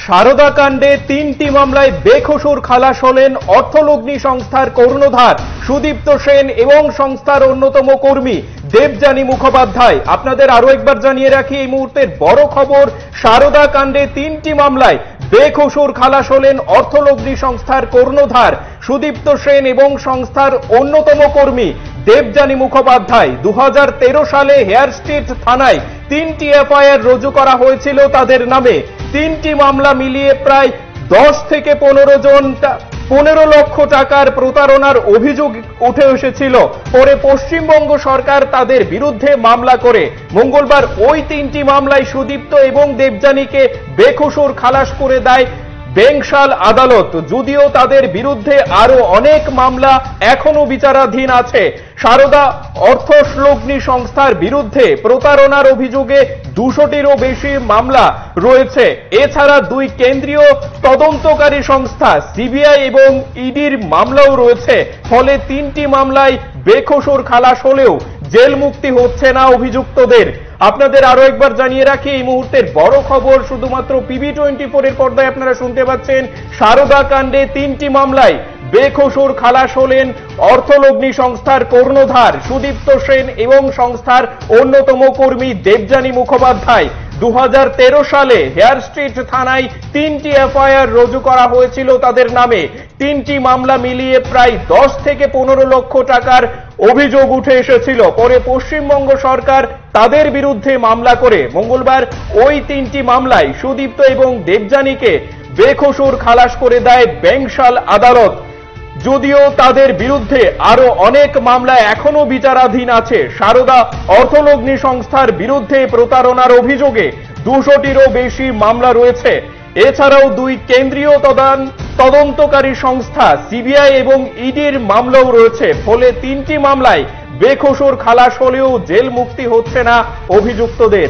সারদা কাণ্ডে ৩টি মামলায় বেকসুর খালাস হলেন অর্থলগ্নি সংস্থার কর্ণধার সুদীপ্ত সেন এবং সংস্থার অন্যতম কর্মী দেবযানী মুখোপাধ্যায়। আপনাদের আরো একবার জানিয়ে রাখি, এই মুহূর্তের বড় খবর, সারদা কাণ্ডে ৩টি মামলায় বেকসুর খালাস হলেন অর্থলগ্নি সংস্থার কর্ণধার সুদীপ্ত সেন এবং সংস্থার অন্যতম কর্মী দেবযানী মুখোপাধ্যায়। 2013 সালে হেয়ার স্ট্রিট থানায় 3টি এফআইআর রুজু করা হয়েছিল তাদের নামে। 3টি মামলা মিলিয়ে প্রায় 10 থেকে 15 লক্ষ টাকার প্রতারণার অভিযোগ উঠে এসেছিল। পরে পশ্চিমবঙ্গ সরকার তাদের বিরুদ্ধে মামলা করে মঙ্গলবার ওই 3টি মামলায় সুদীপ্ত এবং দেবযানীকে বেকসুর খালাস করে দেয় বেংশাল আদালত। যদিও তাদের বিরুদ্ধে আরো অনেক মামলা এখনো বিচারাধীন আছে। সারদা অর্থলগ্নি সংস্থার বিরুদ্ধে প্রতারণার অভিযোগে 200টিরও বেশি মামলা রয়েছে। এছাড়া 2 কেন্দ্রীয় তদন্তকারী সংস্থা সিবিআই এবং ইডির মামলাও রয়েছে। ফলে 3টি মামলায় বেকসুর খালাস হলেও জেল মুক্তি হচ্ছে না অভিযুক্তদের। আপনাদের আরো একবার জানিয়ে রাখি, এই মুহূর্তের বড় খবর শুধুমাত্র PB24 এর পর্দায় আপনারা শুনতে পাচ্ছেন। সারদা কাণ্ডে 3টি মামলায় বেকসুর খালাস হলেন অর্থলগ্নি সংস্থার কর্ণধার সুদীপ্ত সেন এবং সংস্থার অন্যতম কর্মী দেবযানী মুখোপাধ্যায়। 2013 সালে হেয়ার স্ট্রিট থানায় 3টি এফআইআর রুজু করা হয়েছিল তাদের নামে। 3টি মামলা মিলিয়ে প্রায় 10 থেকে 15 লক্ষ টাকার অভিযোগ উঠে এসেছিল। পরে পশ্চিমবঙ্গ সরকার তাদের বিরুদ্ধে মামলা করে মঙ্গলবার ওই 3টি মামলায় সুদীপ্ত এবং দেবযানীকে বেকসুর খালাস করে দেয় বেংশাল আদালত। যদিও তাদের বিরুদ্ধে আরো অনেক মামলা এখনো বিচারাধীন আছে। সারদা অর্থলগ্নি সংস্থার বিরুদ্ধে প্রতারণার অভিযোগে 200টিরও বেশি মামলা রয়েছে। এছাড়াও 2 কেন্দ্রীয় তদন্তকারী সংস্থা সিবিআই এবং ইডির মামলাও রয়েছে। ফলে 3টি মামলায় বেকসুর খালাস হলেও জেল মুক্তি হচ্ছে না অভিযুক্তদের।